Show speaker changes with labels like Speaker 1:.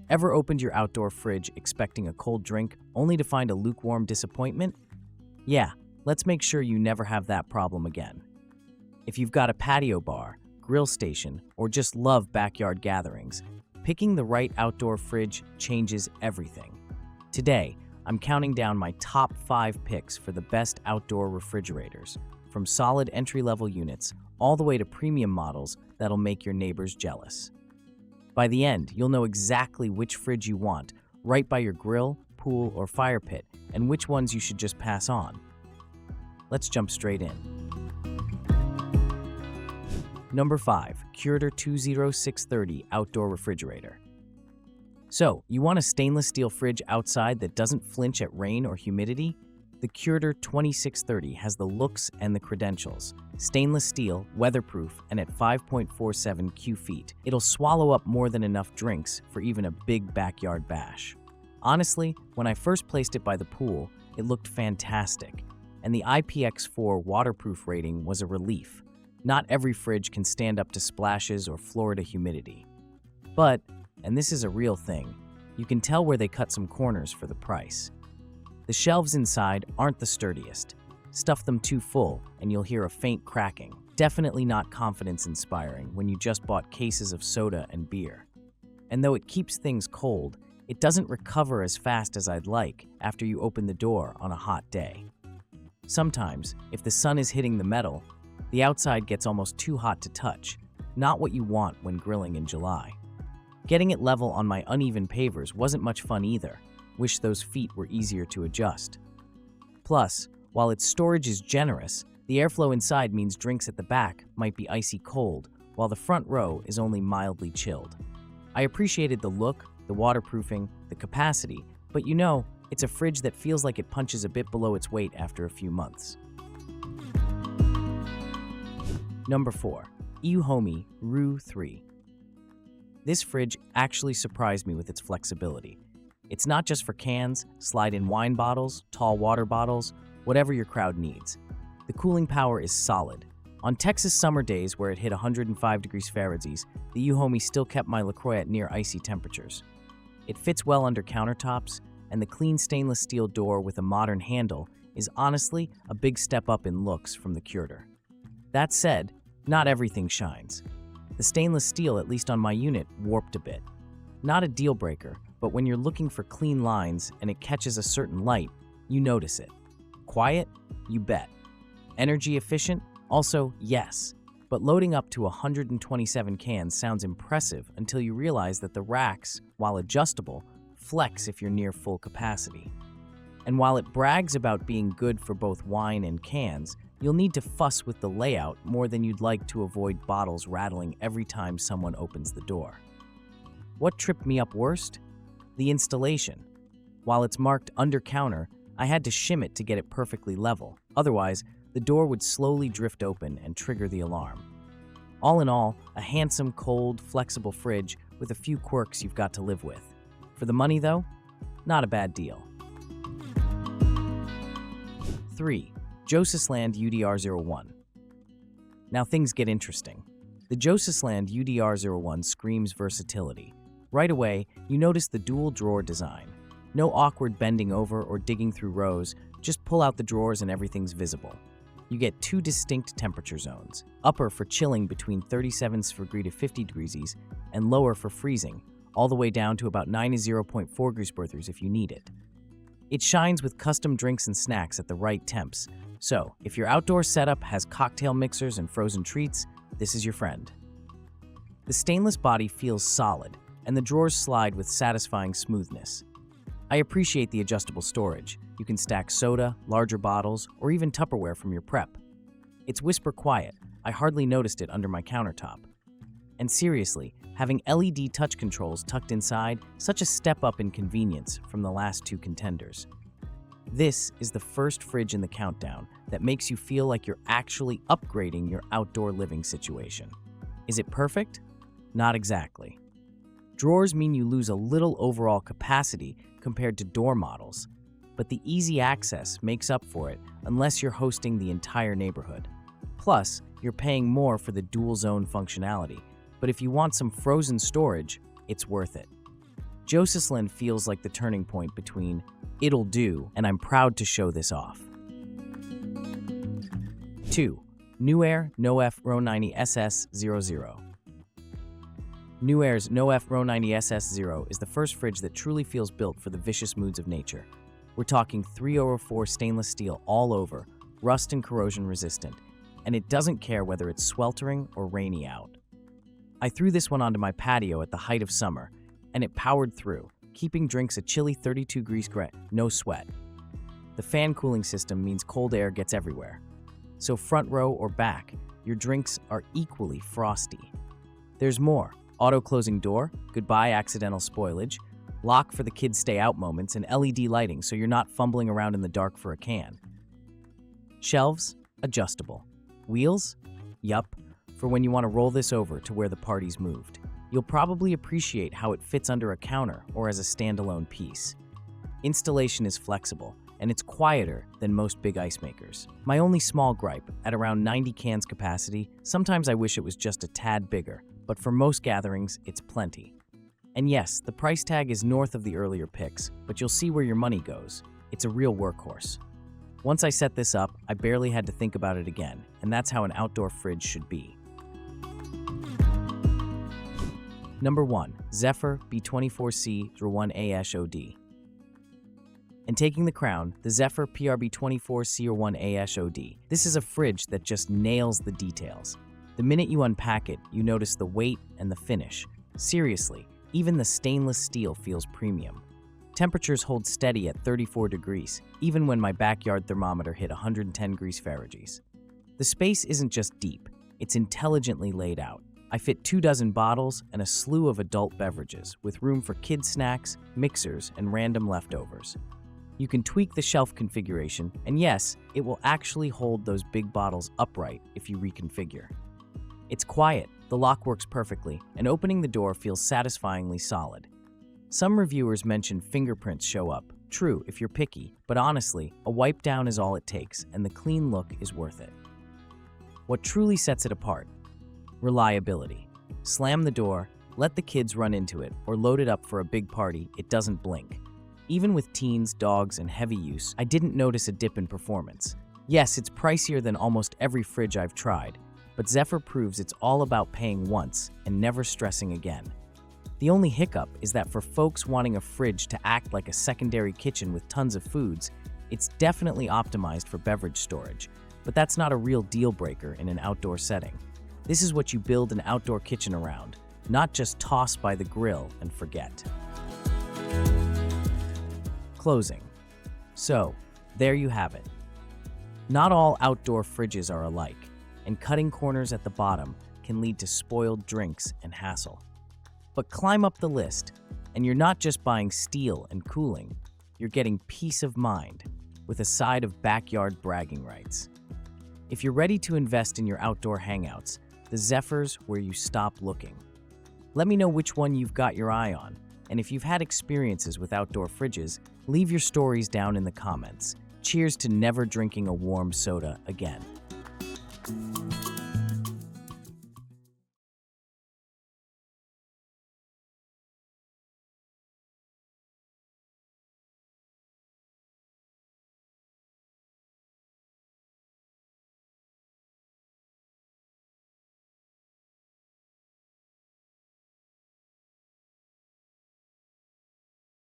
Speaker 1: Ever opened your outdoor fridge expecting a cold drink only to find a lukewarm disappointment? Yeah, let's make sure you never have that problem again. If you've got a patio bar, grill station, or just love backyard gatherings, picking the right outdoor fridge changes everything. Today, I'm counting down my top 5 picks for the best outdoor refrigerators, from solid entry-level units all the way to premium models that'll make your neighbors jealous. By the end, you'll know exactly which fridge you want, right by your grill, pool, or fire pit, and which ones you should just pass on. Let's jump straight in. Number 5. Cureder 20630 Outdoor Refrigerator. So, you want a stainless steel fridge outside that doesn't flinch at rain or humidity? The Cureder 2630 has the looks and the credentials. Stainless steel, weatherproof, and at 5.47 Q-feet, it'll swallow up more than enough drinks for even a big backyard bash. Honestly, when I first placed it by the pool, it looked fantastic, and the IPX4 waterproof rating was a relief. Not every fridge can stand up to splashes or Florida humidity. But, and this is a real thing, you can tell where they cut some corners for the price. The shelves inside aren't the sturdiest. Stuff them too full and you'll hear a faint cracking. Definitely not confidence-inspiring when you just bought cases of soda and beer. And though it keeps things cold, it doesn't recover as fast as I'd like after you open the door on a hot day. Sometimes, if the sun is hitting the metal, the outside gets almost too hot to touch, not what you want when grilling in July. Getting it level on my uneven pavers wasn't much fun either. Wish those feet were easier to adjust. Plus, while its storage is generous, the airflow inside means drinks at the back might be icy cold, while the front row is only mildly chilled. I appreciated the look, the waterproofing, the capacity, but you know, it's a fridge that feels like it punches a bit below its weight after a few months. Number 4. EUHOMY RU3. This fridge actually surprised me with its flexibility. It's not just for cans, slide-in wine bottles, tall water bottles, whatever your crowd needs. The cooling power is solid. On Texas summer days where it hit 105 degrees Fahrenheit, the EUHOMY still kept my LaCroix at near icy temperatures. It fits well under countertops, and the clean stainless steel door with a modern handle is honestly a big step up in looks from the Cureder. That said, not everything shines. The stainless steel, at least on my unit, warped a bit. Not a deal breaker, but when you're looking for clean lines and it catches a certain light, you notice it. Quiet? You bet. Energy efficient? Also, yes. But loading up to 127 cans sounds impressive until you realize that the racks, while adjustable, flex if you're near full capacity. And while it brags about being good for both wine and cans, you'll need to fuss with the layout more than you'd like to avoid bottles rattling every time someone opens the door. What tripped me up worst? The installation. While it's marked under counter, I had to shim it to get it perfectly level. Otherwise, the door would slowly drift open and trigger the alarm. All in all, a handsome, cold, flexible fridge with a few quirks you've got to live with. For the money, though, not a bad deal. 3. Jocisland UDR001. Now things get interesting. The Jocisland UDR001 screams versatility. Right away, you notice the dual drawer design. No awkward bending over or digging through rows, just pull out the drawers and everything's visible. You get 2 distinct temperature zones, upper for chilling between 37 degrees to 50 degrees and lower for freezing, all the way down to about 90.4 degrees if you need it. It shines with custom drinks and snacks at the right temps, so if your outdoor setup has cocktail mixers and frozen treats, this is your friend. The stainless body feels solid, and the drawers slide with satisfying smoothness. I appreciate the adjustable storage. You can stack soda, larger bottles, or even Tupperware from your prep. It's whisper quiet. I hardly noticed it under my countertop. And seriously, having LED touch controls tucked inside, such a step up in convenience from the last 2 contenders. This is the first fridge in the countdown that makes you feel like you're actually upgrading your outdoor living situation. Is it perfect? Not exactly. Drawers mean you lose a little overall capacity compared to door models, but the easy access makes up for it unless you're hosting the entire neighborhood. Plus, you're paying more for the dual zone functionality, but if you want some frozen storage, it's worth it. Jocisland feels like the turning point between it'll do and I'm proud to show this off. 2. NewAir NOF090SS00. NewAir's NOF090SS00 is the first fridge that truly feels built for the vicious moods of nature. We're talking 3004 stainless steel all over, rust and corrosion resistant, and it doesn't care whether it's sweltering or rainy out. I threw this one onto my patio at the height of summer, and it powered through, keeping drinks a chilly 32 degrees Celsius, no sweat. The fan cooling system means cold air gets everywhere. So front row or back, your drinks are equally frosty. There's more. Auto-closing door, goodbye accidental spoilage, lock for the kids stay out moments, and LED lighting so you're not fumbling around in the dark for a can. Shelves, adjustable. Wheels? Yup, for when you want to roll this over to where the party's moved. You'll probably appreciate how it fits under a counter or as a standalone piece. Installation is flexible, and it's quieter than most big ice makers. My only small gripe, at around 90 cans capacity, sometimes I wish it was just a tad bigger, but for most gatherings, it's plenty. And yes, the price tag is north of the earlier picks, but you'll see where your money goes. It's a real workhorse. Once I set this up, I barely had to think about it again, and that's how an outdoor fridge should be. Number 1. Zephyr PRB24C01AS-OD. And taking the crown, the Zephyr PRB24C01AS-OD. This is a fridge that just nails the details. The minute you unpack it, you notice the weight and the finish. Seriously, even the stainless steel feels premium. Temperatures hold steady at 34 degrees, even when my backyard thermometer hit 110 degrees Fahrenheit. The space isn't just deep, it's intelligently laid out. I fit 24 bottles and a slew of adult beverages, with room for kids' snacks, mixers, and random leftovers. You can tweak the shelf configuration, and yes, it will actually hold those big bottles upright if you reconfigure. It's quiet, the lock works perfectly, and opening the door feels satisfyingly solid. Some reviewers mention fingerprints show up. True, if you're picky, but honestly, a wipe down is all it takes, and the clean look is worth it. What truly sets it apart? Reliability. Slam the door, let the kids run into it, or load it up for a big party, it doesn't blink. Even with teens, dogs, and heavy use, I didn't notice a dip in performance. Yes, it's pricier than almost every fridge I've tried, but Zephyr proves it's all about paying once and never stressing again. The only hiccup is that for folks wanting a fridge to act like a secondary kitchen with tons of foods, it's definitely optimized for beverage storage, but that's not a real deal breaker in an outdoor setting. This is what you build an outdoor kitchen around, not just toss by the grill and forget. Closing. So, there you have it. Not all outdoor fridges are alike, and cutting corners at the bottom can lead to spoiled drinks and hassle. But climb up the list, and you're not just buying steel and cooling, you're getting peace of mind with a side of backyard bragging rights. If you're ready to invest in your outdoor hangouts, the Zephyr's where you stop looking. Let me know which one you've got your eye on, and if you've had experiences with outdoor fridges, leave your stories down in the comments. Cheers to never drinking a warm soda again.